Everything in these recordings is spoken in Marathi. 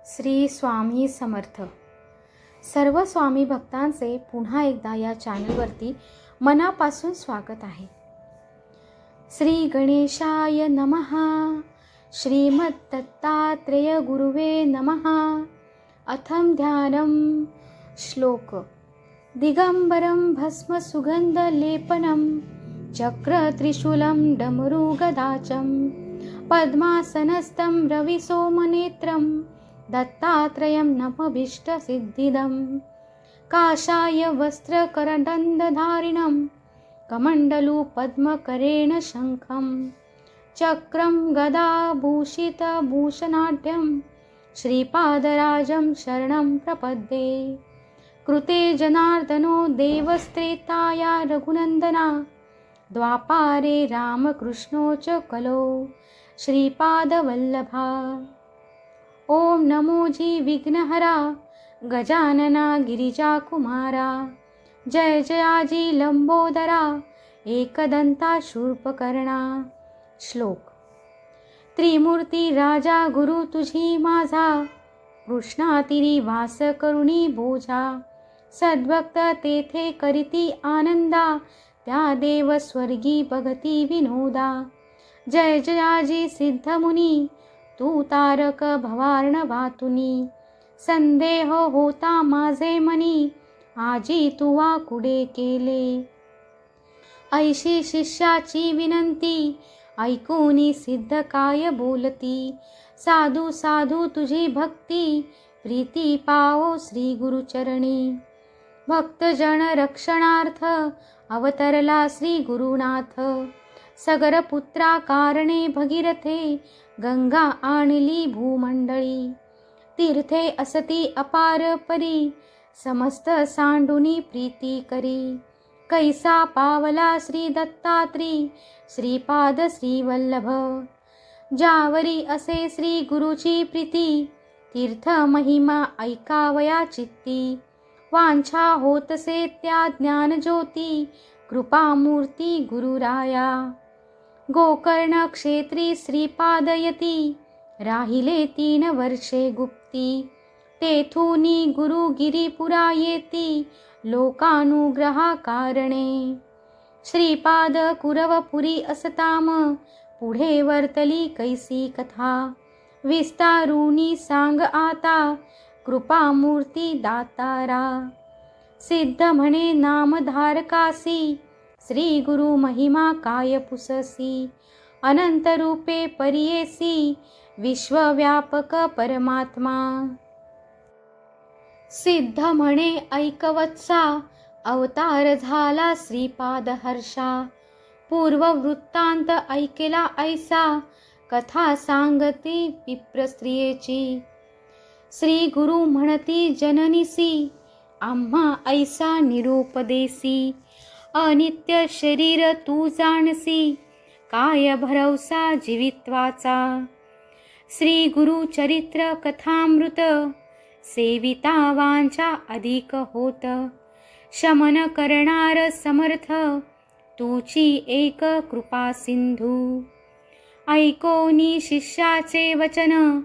श्री स्वामी समर्थ. सर्व स्वामी भक्तांचे पुन्हा एकदा या चॅनलवरती मनापासून स्वागत आहे. श्री गणेशाय नमः. श्रीमद्दत्तात्रेय गुरुवे नमः. अथम ध्यानम. श्लोक. दिगंबरं भस्म सुगंध लेपनम चक्र त्रिशूलं डमरू गदाचं पद्मासनस्थं रविसोमनेत्रं दत्तात्रेयं नमभीष्टसिद्धिदं काषाय वस्त्रकरदण्डधारिणं कमण्डलु पद्मकरेण शङ्खं चक्रं गदाभूषितभूषणाढ्यं श्रीपादराजं शरणं प्रपद्ये. कृते जनार्दनो देवस्त्रेताया रघुनन्दना द्वापारे रामकृष्णो च कलो श्रीपादवल्लभा. ओम नमो जी विघ्नहरा गजानना गिरिजाकुमारा. जय जयाजी लंबोदरा एकदंता शूर्पकर्णा. श्लोक. त्रिमूर्ती राजा गुरु तुझी माझा कृष्णातिरी वास करुणी बोजा. सद्भक्त तेथे करीती आनंदा त्या देव स्वर्गी बघती विनोदा. जय जयाजी सिद्धमुनी तू तारक भवार्णवातुनी. संदेह होता माझे मनी आजी तुवा कुडे केले. ऐशी शिष्याची विनंती ऐकूनी सिद्ध काय बोलती. साधू साधू तुझी भक्ती प्रीती पावो श्री गुरुचरणी. भक्तजन रक्षणार्थ अवतरला श्री गुरुनाथ. सगर पुत्रा कारणे भगीरथे गंगा आणली भूमंडळी. तीर्थे असती अपार परी समस्त सांडुनी प्रीती करी. कैसा पावला श्री दत्तात्री श्रीपाद श्रीवल्लभ. ज्यावरी असे श्री गुरुची प्रीती तीर्थ महिमा ऐकावया चित्ती. वांछा होतसे त्या ज्ञानज्योती कृपामूर्ती गुरुराया. गोकर्ण क्षेत्री श्रीपादयती राहिले 3 वर्षे गुप्ती. तेथुनी गुरु गिरिपुरा येती लोकानुग्रहा कारणे. श्रीपाद कुरवपुरी असताम पुढे वर्तली कैसी कथा. विस्तारुनी सांग आता कृपामूर्ती दातारा. सिद्ध म्हणे नामधारकासी श्री गुरु महिमा काय पुससी. अनंत रूपे परियेसी विश्वव्यापक परमात्मा. सिद्ध म्हणे ऐकवत्सा अवतार झाला श्रीपाद हर्षा. पूर्व वृत्तांत ऐकेला ऐसा कथा सांगती विप्र स्त्रियेची. श्री गुरु म्हणती जननीसी आम्हा ऐसा निरूपदेसी. अनित्य शरीर तू जाणसी काय भरवसा जीवित्वाचा. श्री गुरु चरित्र कथामृत सेविता वांछा अधिक होत. शमन करणार समर्थ तुची एक कृपा सिंधू. ऐकोनी शिष्याचे वचन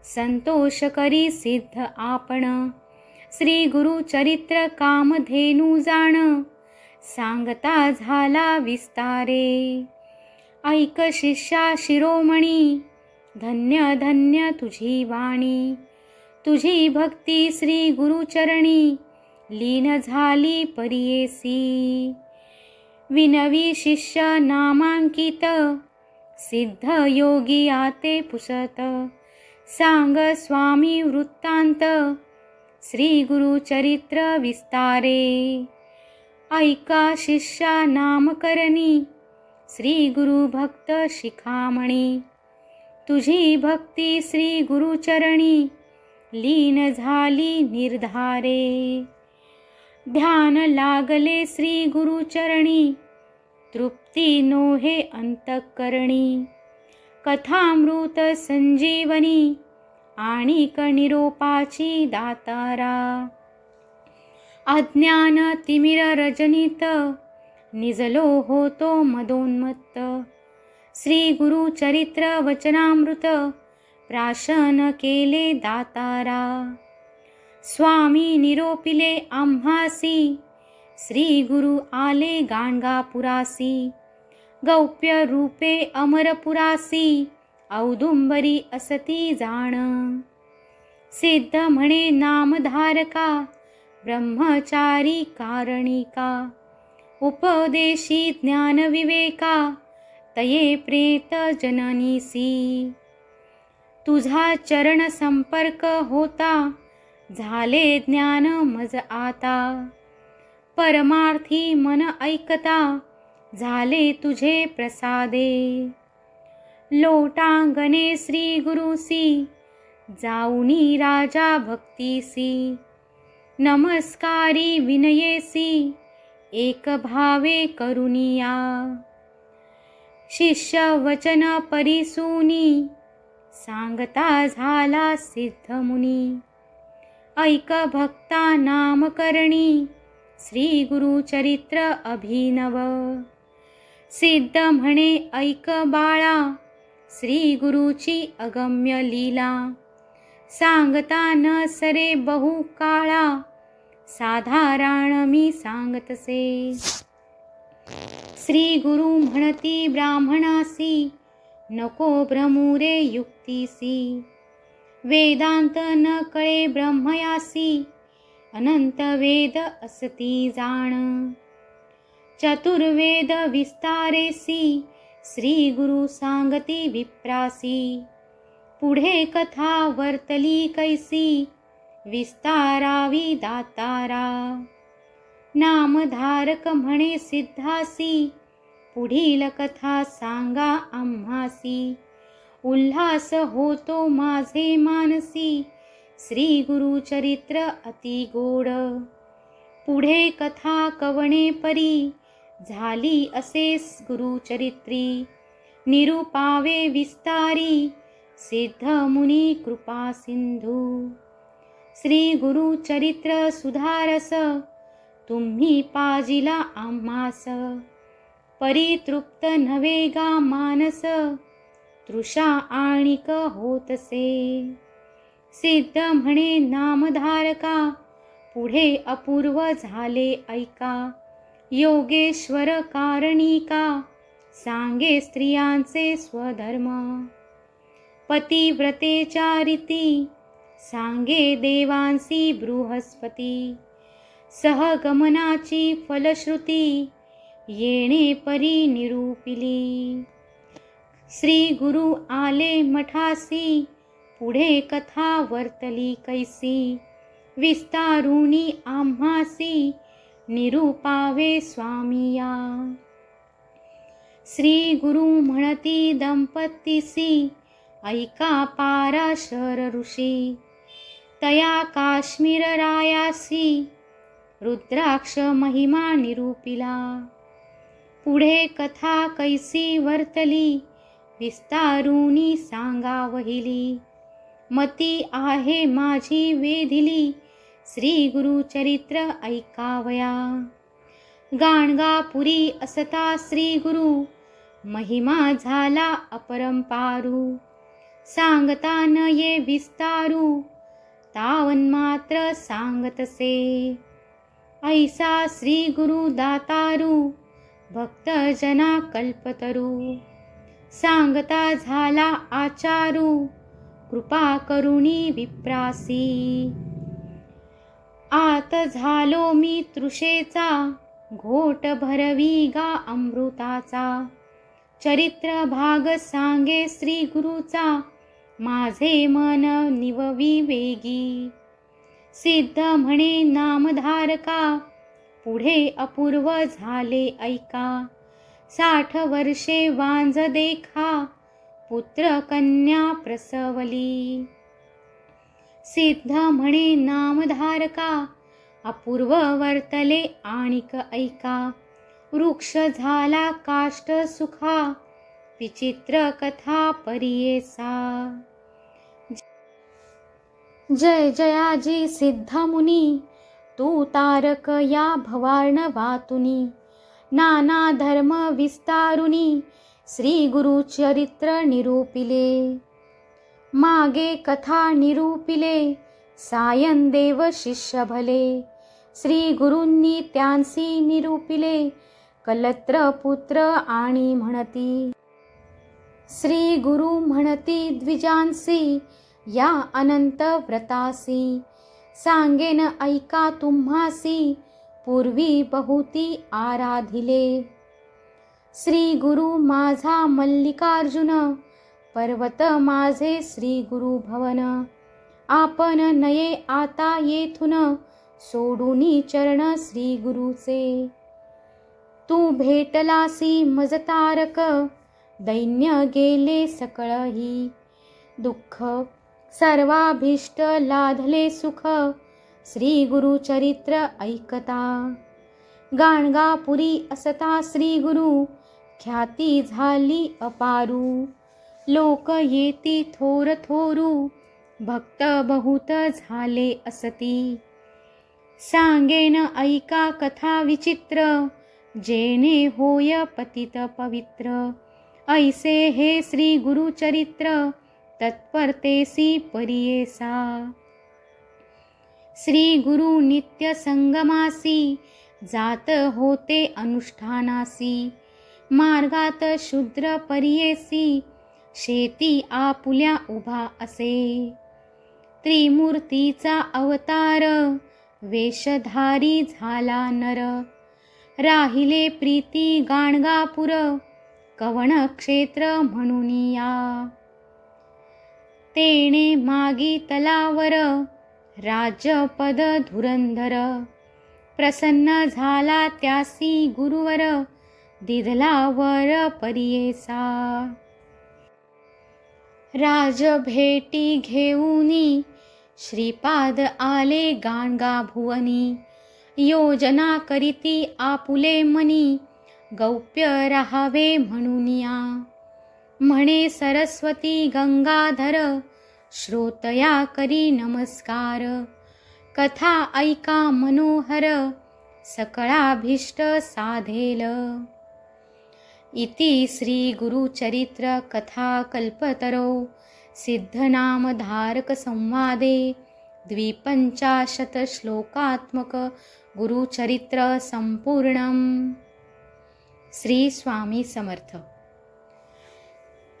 संतोष करी सिद्ध आपण. श्री गुरु चरित्र कामधेनू जाण सांगता झाला विस्तारे. ऐक शिष्या शिरोमणी धन्य धन्य तुझी वाणी. तुझी भक्ती श्री गुरुचरणी लीन झाली परियेसी. विनवी शिष्य नामांकित सिद्ध योगी आते पुसत. सांग स्वामी वृत्तांत श्री गुरुचरित्र विस्तारे. ऐका शिष्या नामकरणी श्री गुरु भक्त शिखामणी. तुझी भक्ती श्री गुरुचरणी लीन झाली निर्धारे. ध्यान लागले श्री गुरुचरणी तृप्ती नोहे अंतःकरणी. कथामृत संजीवनी आणिक निरोपाची दातारा. अज्ञान तिमिर रजनीत निजलो होतो मदोन्मत्त. श्री गुरु चरित्र वचनामृत प्राशन केले दातारा. स्वामी निरोपिले आम्हासी, श्री गुरु आले गाणगापुरासी. गौप्य रूपे अमरपुरासी, औदुंबरी असती जाण. सिद्ध म्हणे नामधारका, ब्रह्मचारी कारणिका. उपदेशी ज्ञान विवेका, तये प्रेत जननीसी. तुझा चरण संपर्क होता, झाले ज्ञान मज आता. परमार्थी मन ऐकता, झाले तुझे प्रसादे. लोटांगणे श्री गुरुसी, जाऊनी राजा भक्तीसी. नमस्कारी विनयेसी, एक भावे करुनिया. शिष्य वचन परिसूनी, सांगता झाला सिद्ध मुनी. ऐक भक्ता नामकरणी, श्री गुरु चरित्र अभिनव. सिद्ध म्हणे ऐक बाळा, श्री गुरुची अगम्य लीला. सांगता न सरे बहु काळा, साधारण मी सांगतसे. श्री गुरु म्हणती ब्राह्मणासी, नको भ्रमुरे युक्तीसी. वेदांत न कळे ब्रह्मयासी, अनंत वेद असती जाण. चतुर्वेद विस्तारेसी, श्री गुरु सांगती विप्रासी. पुढे कथा वर्तली कैसी, विस्तारावी दातारा. नामधारक म्हणे सिद्धासी, पुढील कथा सांगा आम्हासी. उल्हास होतो माझे मानसी, श्री गुरु चरित्र अति गोड. पुढे कथा कवणे परी, झाली असे गुरुचरित्री. निरूपावे विस्तारी, सिद्ध मुनी कृपा सिंधू. श्री गुरु चरित्र सुधारस, तुम्ही पाजिला आम्हास. परितृप्त नव्हे गा मानस, तृषा आणिक होतसे. सिद्ध म्हणे नामधारका, पुढे अपूर्व झाले ऐका. योगेश्वर कारणिका, सांगे स्त्रियांचे स्वधर्म. पतिव्रतेच्या रीती, सांगे देवांसी बृहस्पती. सहगमनाची फलश्रुती, येणे परी निरूपिली. श्री गुरु आले मठासी, पुढे कथा वर्तली कैसी. विस्तारुनी आम्हासी, निरूपावे स्वामिया. श्री गुरु म्हणती दंपतीसी, ऐका पाराशर ऋषी. तया काश्मीर रायासी, रुद्राक्ष महिमा निरूपिला. पुढे कथा कैसी वर्तली, विस्तारुनी सांगावहिली. मती आहे माझी वेधिली, श्री गुरु चरित्र ऐकावया. गाणगापुरी असता श्री गुरु, महिमा झाला अपरंपारू. सांगता न ये विस्तारू, तावन्मात्र सांगतसे. ऐसा श्री गुरु दातारू, भक्त जना कल्पतरू. सांगता झाला आचारू, कृपा करुणी विप्रासी. आत झालो मी तृषेचा, घोट भरवी गा अमृताचा. चरित्र भाग सांगे श्री गुरुचा, माझे मन निववी वेगी. सिद्ध म्हणे नामधारका, पुढे अपूर्व झाले ऐका. 60 वर्षे वांज देखा, पुत्र कन्या प्रसवली. सिद्ध म्हणे नामधारका, अपूर्व वर्तले आणिक ऐका. वृक्ष झाला काष्ट सुखा, विचित्र कथा परियेसा. जय जयाजी सिद्ध मुनी, तू तारक या भवार्णवातुनी. नाना धर्म विस्तारुनी, श्री गुरु चरित्र निरूपिले. मागे कथा निरूपिले सायन देव शिष्य भले. श्री गुरूंनी त्यांसी निरूपिले कलत्र पुत्र आणि म्हणती. श्री गुरु म्हणती द्विजांसी या अनंत व्रतासी. सांगेन ऐका तुम्हासी पूर्वी बहुती आराधिले. श्री गुरु माझा मल्लिकार्जुन पर्वत माझे श्री गुरु भवन. आपण नये आता येथून सोडूनी चरण श्री गुरुचे. तू भेटलासी मज तारक दैन्य गेले सकळही. दुःख सर्वाभीष्ट लाधले सुख श्री गुरु चरित्र ऐकता. गाणगापुरी असता श्री गुरु ख्याती झाली अपारू. लोक येती थोर थोरू भक्त बहुत झाले असती. सांगेन ऐका कथा विचित्र जेणे होय पतित पवित्र. ऐसे हे श्री गुरु चरित्र तत्परतेसी परियेसा. श्री गुरु नित्य संगमासी जात होते अनुष्ठानासी. मार्गात शूद्र परियेसी शेती आपुल्या उभा असे. त्रिमूर्तीचा अवतार वेशधारी झाला नर. राहिले प्रीती गाणगापुर कवण क्षेत्र म्हणून या. तेणे मागी तलावर राज्यपद धुरंधर. प्रसन्न झाला त्यासी गुरुवर दिधला वर परियेसा. राज भेटी घेऊनी श्रीपाद आले गाणगा भुवनी. योजना करीती आपुले मनी गौप्य राहावे म्हणून या. म्हणे सरस्वती गंगाधर श्रोतया करी नमस्कार. कथा ऐका मनोहर सकळाभीष्ट साधेल. इति श्री गुरुचरित्र कथा कल्पतरो सिद्धनामधारक संवादे 250 श्लोकात्मक गुरुचरित्र संपूर्णम. श्री स्वामी समर्थ.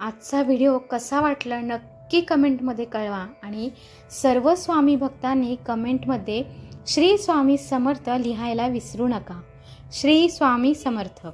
आजचा व्हिडिओ कसा वाटला नक्की कमेंटमध्ये कळवा आणि सर्व स्वामी भक्तांनी कमेंटमध्ये श्री स्वामी समर्थ लिहायला विसरू नका. श्री स्वामी समर्थ.